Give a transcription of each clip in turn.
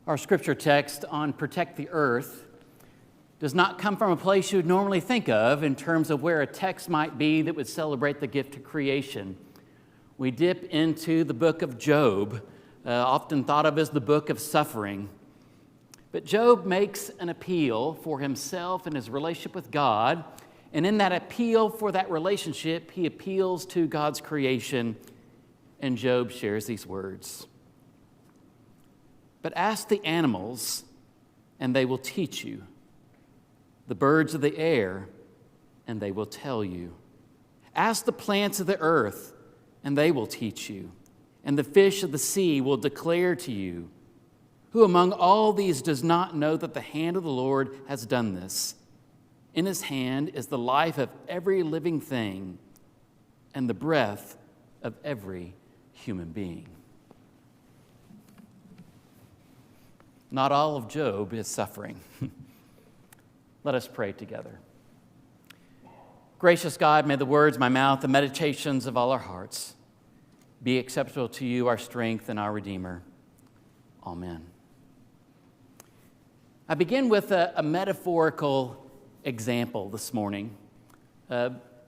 Our scripture text on protect the earth does not come from a place you would normally think of in terms of where a text might be that would celebrate the gift of creation. We dip into the book of Job, often thought of as the book of suffering. But Job makes an appeal for himself and his relationship with God, and in that appeal for that relationship, he appeals to God's creation, and Job shares these words. But ask the animals, and they will teach you. The birds of the air, and they will tell you. Ask the plants of the earth, and they will teach you. And the fish of the sea will declare to you. Who among all these does not know that the hand of the Lord has done this? In his hand is the life of every living thing, and the breath of every human being. Not all of Job is suffering. Let us pray together. Gracious God, may the words of my mouth, the meditations of all our hearts, be acceptable to you, our strength and our Redeemer. Amen. I begin with a metaphorical example this morning.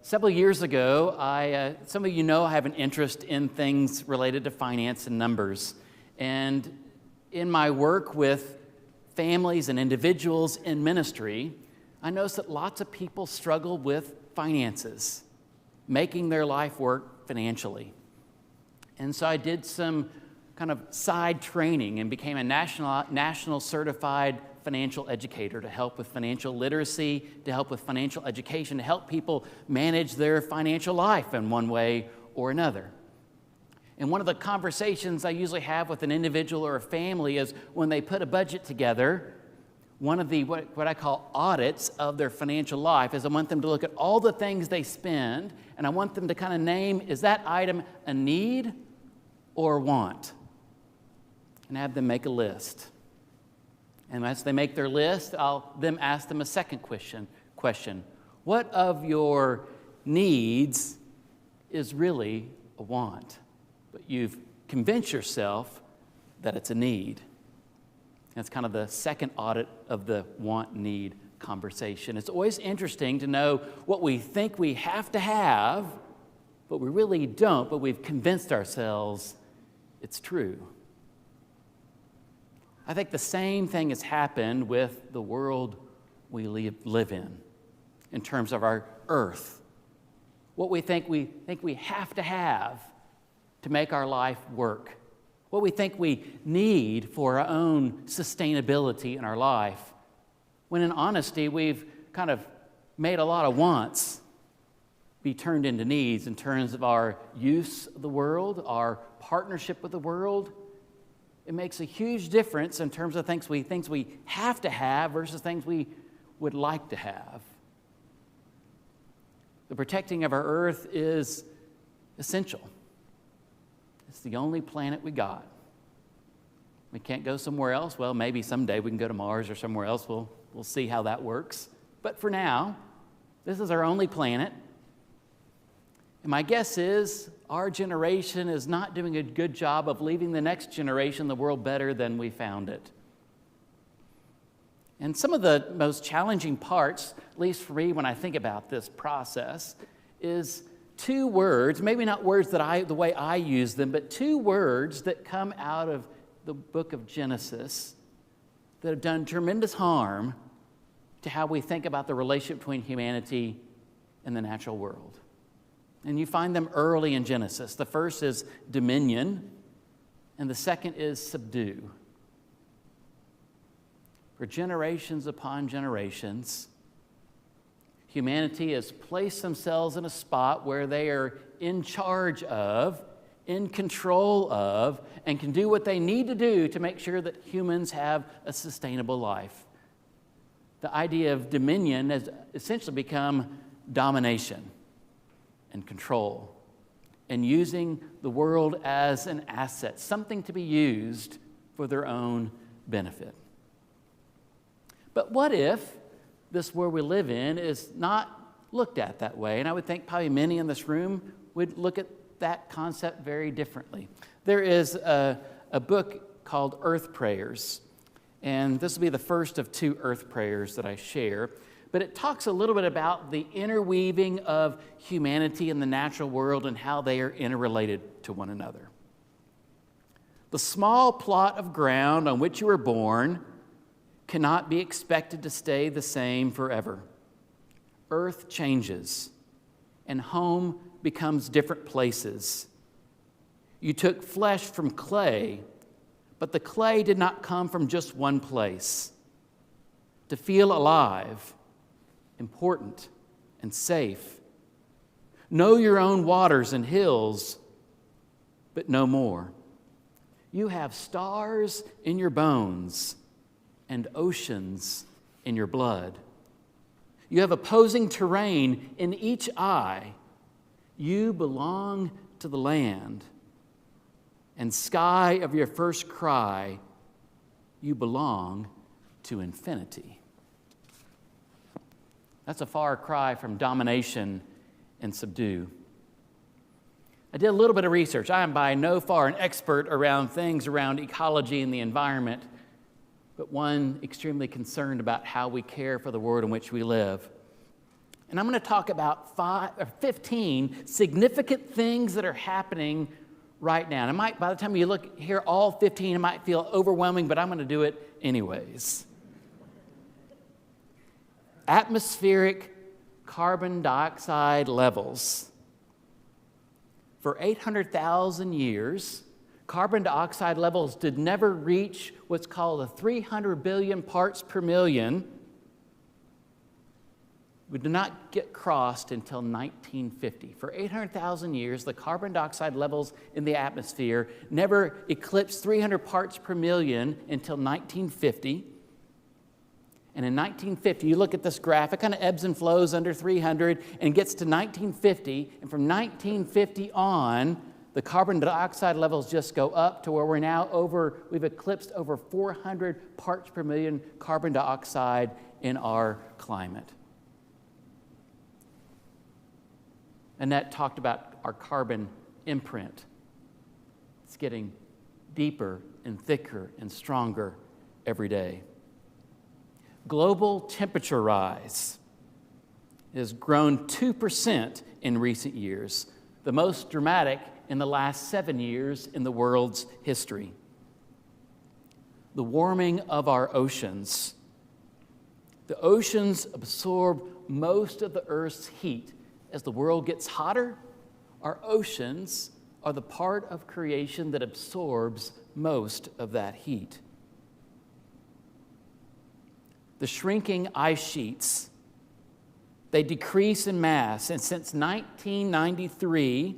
Several years ago, some of you know I have an interest in things related to finance and numbers. And in my work with families and individuals in ministry, I noticed that lots of people struggle with finances, making their life work financially. And so I did some kind of side training and became a national certified financial educator to help with financial literacy, to help with financial education, to help people manage their financial life in one way or another. And one of the conversations I usually have with an individual or a family is when they put a budget together, one of the what I call audits of their financial life is I want them to look at all the things they spend, and I want them to kind of name, is that item a need or a want? And have them make a list. And as they make their list, I'll then ask them a second question. What of your needs is really a want? But you've convinced yourself that it's a need. That's kind of the second audit of the want-need conversation. It's always interesting to know what we think we have to have, but we really don't, but we've convinced ourselves it's true. I think the same thing has happened with the world we live in terms of our earth. What we think we have to make our life work. What we think we need for our own sustainability in our life. When in honesty, we've kind of made a lot of wants be turned into needs in terms of our use of the world, our partnership with the world. It makes a huge difference in terms of things we have to have versus things we would like to have. The protecting of our earth is essential. It's the only planet we got. We can't go somewhere else. Well, maybe someday we can go to Mars or somewhere else. We'll see how that works. But for now, this is our only planet. And my guess is our generation is not doing a good job of leaving the next generation the world better than we found it. And some of the most challenging parts, at least for me when I think about this process, is two words, maybe not words that the way I use them, but two words that come out of the book of Genesis that have done tremendous harm to how we think about the relationship between humanity and the natural world. And you find them early in Genesis. The first is dominion, and the second is subdue. For generations upon generations, humanity has placed themselves in a spot where they are in charge of, in control of, and can do what they need to do to make sure that humans have a sustainable life. The idea of dominion has essentially become domination and control, and using the world as an asset, something to be used for their own benefit. But what if this world we live in is not looked at that way? And I would think probably many in this room would look at that concept very differently. There is a book called Earth Prayers And this will be the first of two earth prayers that I share. But it talks a little bit about the interweaving of humanity and the natural world and how they are interrelated to one another. The small plot of ground on which you were born cannot be expected to stay the same forever. Earth changes, and home becomes different places. You took flesh from clay, but the clay did not come from just one place. To feel alive, important, and safe. Know your own waters and hills, but no more. You have stars in your bones and oceans in your blood. You have opposing terrain in each eye. You belong to the land. And sky of your first cry, you belong to infinity. That's a far cry from domination and subdue. I did a little bit of research. I am by no far an expert around things around ecology and the environment, but one extremely concerned about how we care for the world in which we live. And I'm going to talk about 15 significant things that are happening right now. And by the time you hear all 15, it might feel overwhelming, but I'm going to do it anyways. Atmospheric carbon dioxide levels. For 800,000 years, carbon dioxide levels did never reach what's called a 300 billion parts per million. We did not get crossed until 1950. For 800,000 years, the carbon dioxide levels in the atmosphere never eclipsed 300 parts per million until 1950. And in 1950, you look at this graph, it kind of ebbs and flows under 300 and gets to 1950. And from 1950 on, the carbon dioxide levels just go up to where we've eclipsed over 400 parts per million carbon dioxide in our climate. Annette talked about our carbon imprint. It's getting deeper and thicker and stronger every day. Global temperature rise has grown 2% in recent years, the most dramatic in the last 7 years in the world's history. The warming of our oceans. The oceans absorb most of the Earth's heat. As the world gets hotter, our oceans are the part of creation that absorbs most of that heat. The shrinking ice sheets, they decrease in mass, and since 1993,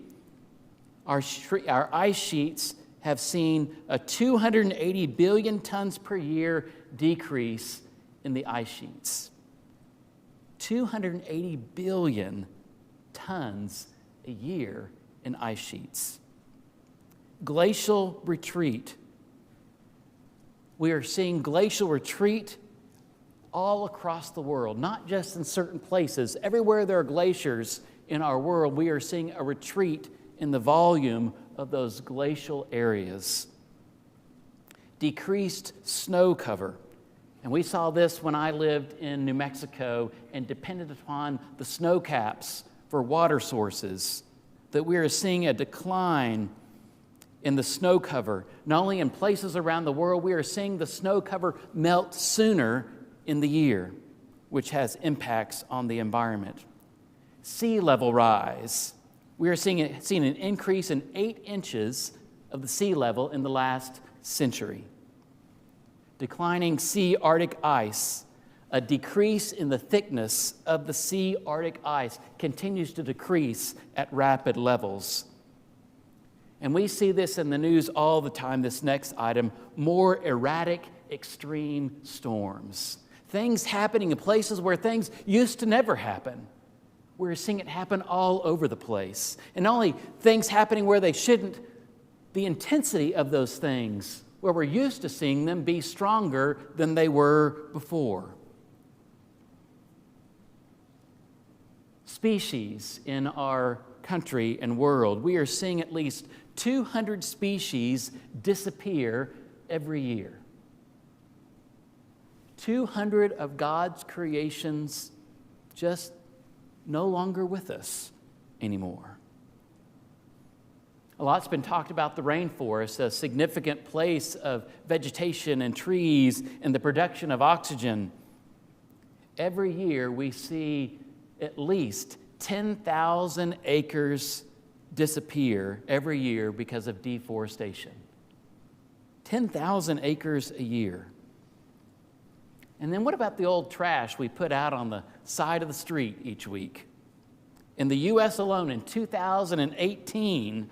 our ice sheets have seen a 280 billion tons per year decrease in the ice sheets. 280 billion tons a year in ice sheets. Glacial retreat. We are seeing glacial retreat all across the world, not just in certain places. Everywhere there are glaciers in our world, we are seeing a retreat in the volume of those glacial areas. Decreased snow cover. And we saw this when I lived in New Mexico and depended upon the snow caps for water sources, that we are seeing a decline in the snow cover. Not only in places around the world, we are seeing the snow cover melt sooner in the year, which has impacts on the environment. Sea level rise. We are seeing an increase in 8 inches of the sea level in the last century. Declining sea Arctic ice. A decrease in the thickness of the sea Arctic ice continues to decrease at rapid levels. And we see this in the news all the time, this next item, more erratic extreme storms. Things happening in places where things used to never happen. We're seeing it happen all over the place. And not only things happening where they shouldn't, the intensity of those things, where we're used to seeing them, be stronger than they were before. Species in our country and world, we are seeing at least 200 species disappear every year. 200 of God's creations just no longer with us anymore. A lot's been talked about the rainforest, a significant place of vegetation and trees and the production of oxygen. Every year we see at least 10,000 acres disappear every year because of deforestation. 10,000 acres a year. And then what about the old trash we put out on the side of the street each week? In the U.S. alone, in 2018,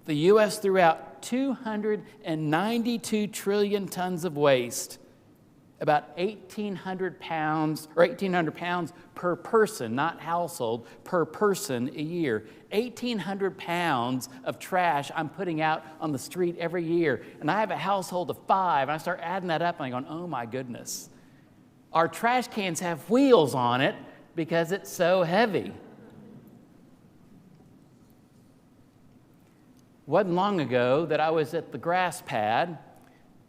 the U.S. threw out 292 trillion tons of waste, about 1,800 pounds per person, not household, per person a year. 1,800 pounds of trash I'm putting out on the street every year. And I have a household of 5, and I start adding that up, and I'm going, oh my goodness. Our trash cans have wheels on it because it's so heavy. Wasn't long ago that I was at the grass pad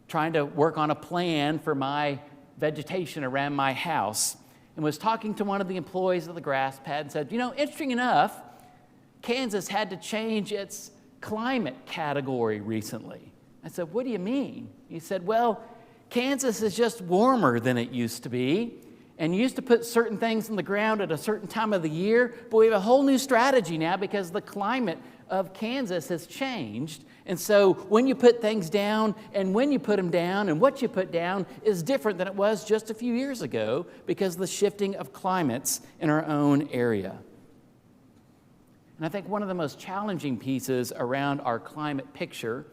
trying to work on a plan for my vegetation around my house, and was talking to one of the employees of the grass pad and said, interesting enough, Kansas had to change its climate category recently. I said, what do you mean? He said, well, Kansas is just warmer than it used to be, and you used to put certain things in the ground at a certain time of the year, but we have a whole new strategy now because the climate of Kansas has changed. And so when you put things down and when you put them down and what you put down is different than it was just a few years ago because of the shifting of climates in our own area. And I think one of the most challenging pieces around our climate picture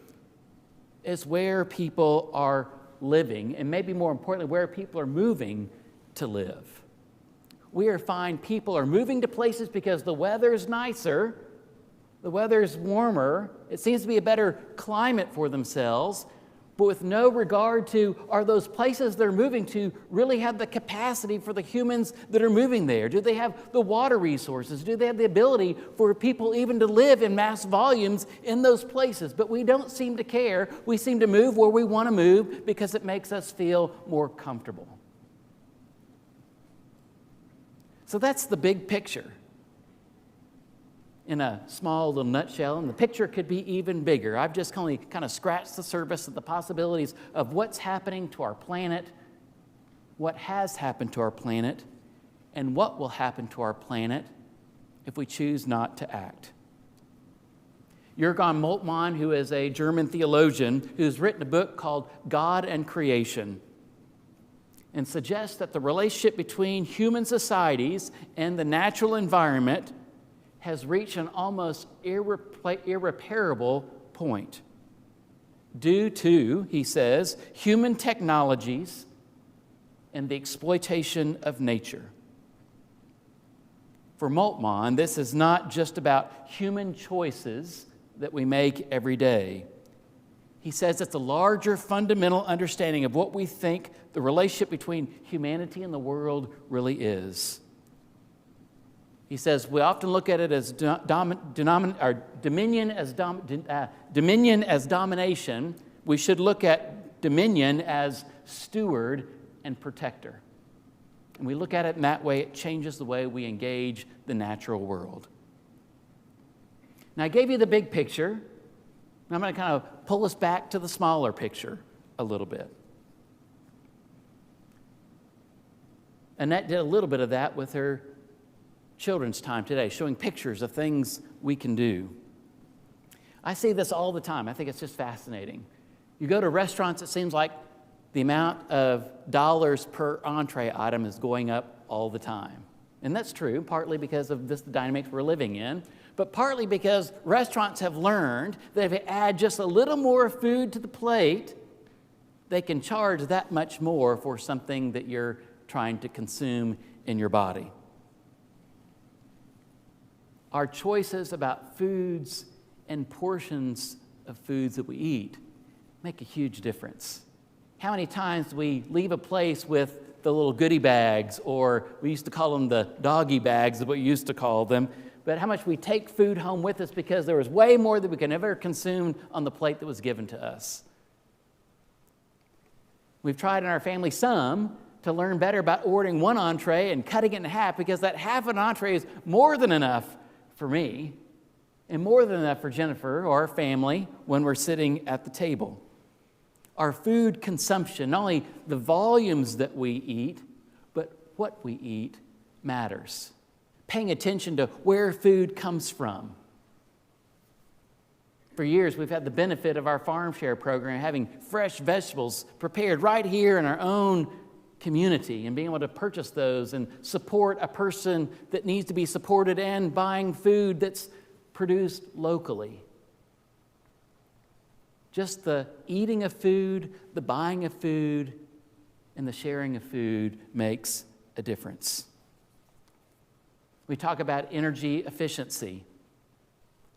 is where people are living, and maybe more importantly, where people are moving to live. We find people are moving to places because the weather's nicer, the weather's warmer, it seems to be a better climate for themselves, but with no regard to, are those places they're moving to really have the capacity for the humans that are moving there? Do they have the water resources? Do they have the ability for people even to live in mass volumes in those places? But we don't seem to care. We seem to move where we want to move because it makes us feel more comfortable. So that's the big picture in a small little nutshell, and the picture could be even bigger. I've just kind of scratched the surface of the possibilities of what's happening to our planet, what has happened to our planet, and what will happen to our planet if we choose not to act. Jürgen Moltmann, who is a German theologian, who's written a book called God and Creation, and suggests that the relationship between human societies and the natural environment has reached an almost irreparable point due to, he says, human technologies and the exploitation of nature. For Moltmann, this is not just about human choices that we make every day. He says it's a larger fundamental understanding of what we think the relationship between humanity and the world really is. He says we often look at it as dominion as domination. We should look at dominion as steward and protector. And we look at it in that way, it changes the way we engage the natural world. Now, I gave you the big picture, and I'm going to kind of pull us back to the smaller picture a little bit. Annette did a little bit of that with her children's time today, showing pictures of things we can do. I see this all the time. I think it's just fascinating. You go to restaurants, it seems like the amount of dollars per entree item is going up all the time. And that's true, partly because of the dynamics we're living in, but partly because restaurants have learned that if they add just a little more food to the plate, they can charge that much more for something that you're trying to consume in your body. Our choices about foods and portions of foods that we eat make a huge difference. How many times do we leave a place with the little goodie bags, or we used to call them the doggy bags, is what we used to call them, but how much we take food home with us because there was way more that we could never consume on the plate that was given to us. We've tried in our family some to learn better about ordering one entree and cutting it in half, because that half an entree is more than enough for me and more than enough for Jennifer or our family when we're sitting at the table. Our food consumption, not only the volumes that we eat, but what we eat matters. Paying attention to where food comes from. For years, we've had the benefit of our farm share program, having fresh vegetables prepared right here in our own community and being able to purchase those and support a person that needs to be supported and buying food that's produced locally. Just the eating of food, the buying of food, and the sharing of food makes a difference. We talk about energy efficiency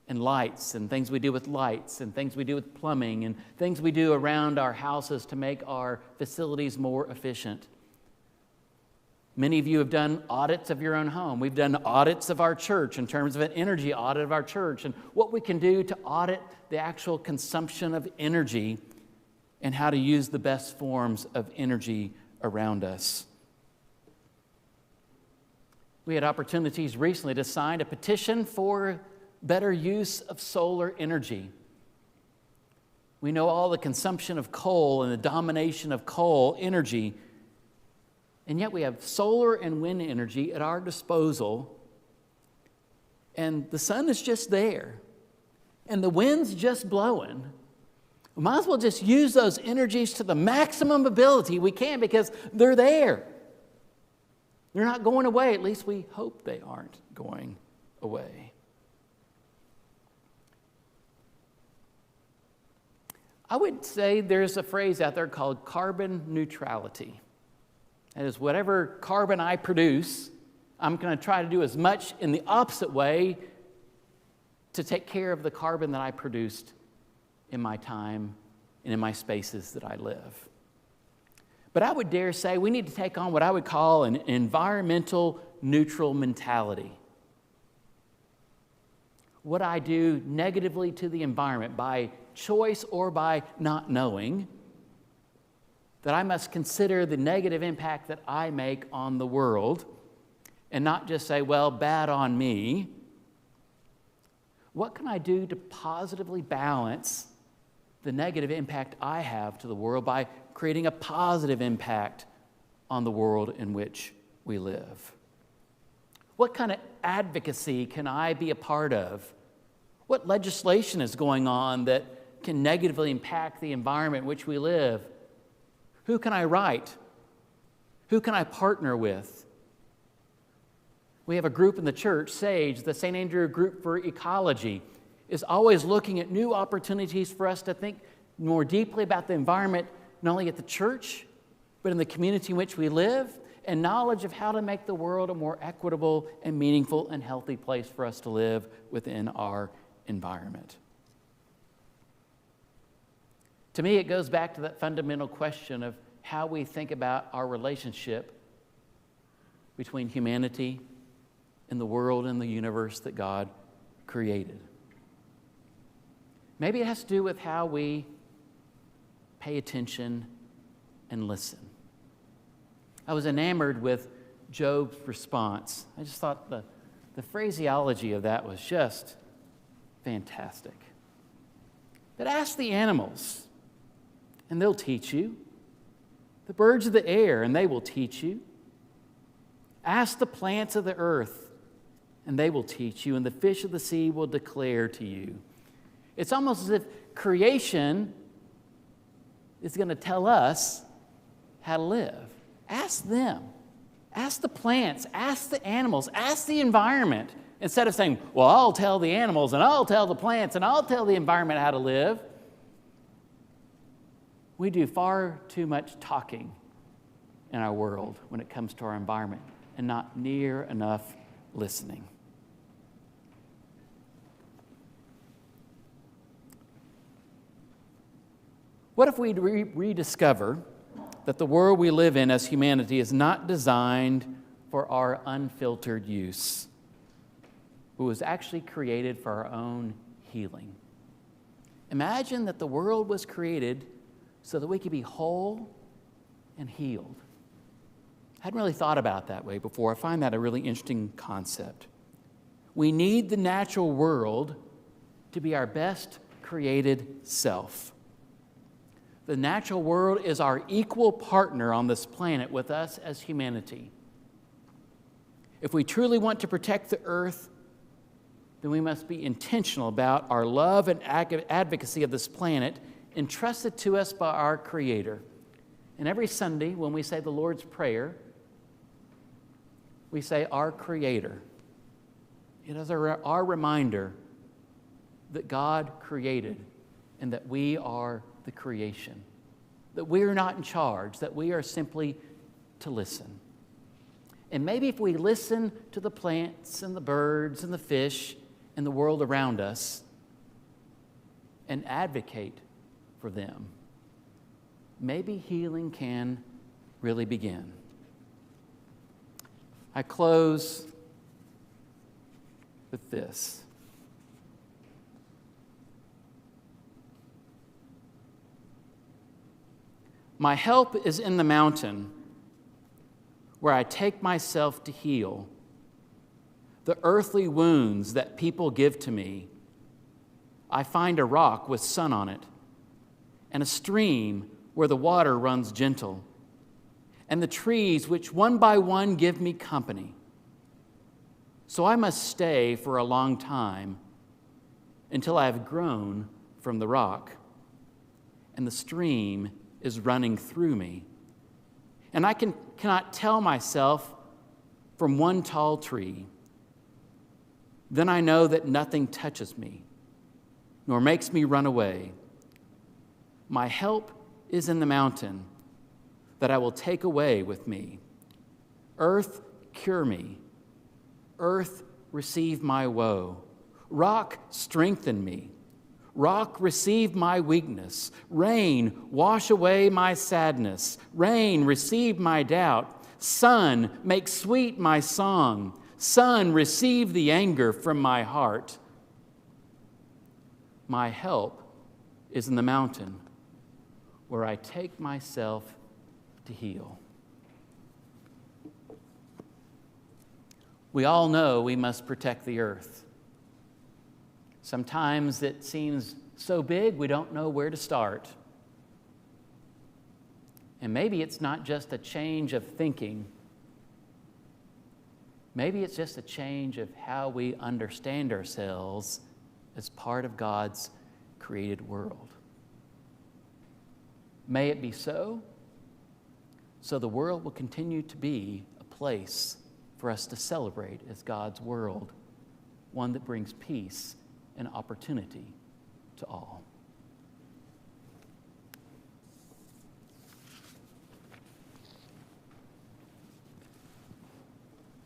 and lights and things we do with lights and things we do with plumbing and things we do around our houses to make our facilities more efficient. Many of you have done audits of your own home. We've done audits of our church in terms of an energy audit of our church and what we can do to audit the actual consumption of energy and how to use the best forms of energy around us. We had opportunities recently to sign a petition for better use of solar energy. We know all the consumption of coal and the domination of coal energy, and yet we have solar and wind energy at our disposal, and the sun is just there, and the wind's just blowing. We might as well just use those energies to the maximum ability we can, because they're there. They're not going away. At least we hope they aren't going away. I would say there's a phrase out there called carbon neutrality. That is, whatever carbon I produce, I'm going to try to do as much in the opposite way to take care of the carbon that I produced in my time and in my spaces that I live. But I would dare say we need to take on what I would call an environmental neutral mentality. What I do negatively to the environment by choice or by not knowing, that I must consider the negative impact that I make on the world and not just say, well, bad on me. What can I do to positively balance the negative impact I have to the world by creating a positive impact on the world in which we live? What kind of advocacy can I be a part of? What legislation is going on that can negatively impact the environment in which we live? Who can I write? Who can I partner with? We have a group in the church, SAGE, the St. Andrew Group for Ecology, is always looking at new opportunities for us to think more deeply about the environment, not only at the church, but in the community in which we live, and knowledge of how to make the world a more equitable and meaningful and healthy place for us to live within our environment. To me, it goes back to that fundamental question of how we think about our relationship between humanity and the world and the universe that God created. Maybe it has to do with how we pay attention and listen. I was enamored with Job's response. I just thought the phraseology of that was just fantastic. But ask the animals, and they'll teach you. The birds of the air, and they will teach you. Ask the plants of the earth, and they will teach you, and the fish of the sea will declare to you. It's almost as if creation is going to tell us how to live. Ask them. Ask the plants. Ask the animals. Ask the environment. Instead of saying, well, I'll tell the animals, and I'll tell the plants, and I'll tell the environment how to live. We do far too much talking in our world when it comes to our environment, and not near enough listening. What if we rediscover that the world we live in as humanity is not designed for our unfiltered use, but was actually created for our own healing? Imagine that the world was created so that we could be whole and healed. I hadn't really thought about it that way before. I find that a really interesting concept. We need the natural world to be our best created self. The natural world is our equal partner on this planet with us as humanity. If we truly want to protect the earth, then we must be intentional about our love and advocacy of this planet entrusted to us by our Creator. And every Sunday when we say the Lord's Prayer, we say our Creator. It is our reminder that God created and that we are the creation, that we are not in charge, that we are simply to listen. And maybe if we listen to the plants and the birds and the fish and the world around us and advocate for them, maybe healing can really begin. I close with this. My help is in the mountain where I take myself to heal the earthly wounds that people give to me. I find a rock with sun on it, and a stream where the water runs gentle, and the trees which one by one give me company. So I must stay for a long time until I have grown from the rock, and the stream is running through me. And I cannot tell myself from one tall tree. Then I know that nothing touches me, nor makes me run away. My help is in the mountain that I will take away with me. Earth, cure me. Earth, receive my woe. Rock, strengthen me. Rock, receive my weakness. Rain, wash away my sadness. Rain, receive my doubt. Sun, make sweet my song. Sun, receive the anger from my heart. My help is in the mountain where I take myself to heal. We all know we must protect the earth. Sometimes it seems so big we don't know where to start. And maybe it's not just a change of thinking. Maybe it's just a change of how we understand ourselves as part of God's created world. May it be so the world will continue to be a place for us to celebrate as God's world, one that brings peace and opportunity to all.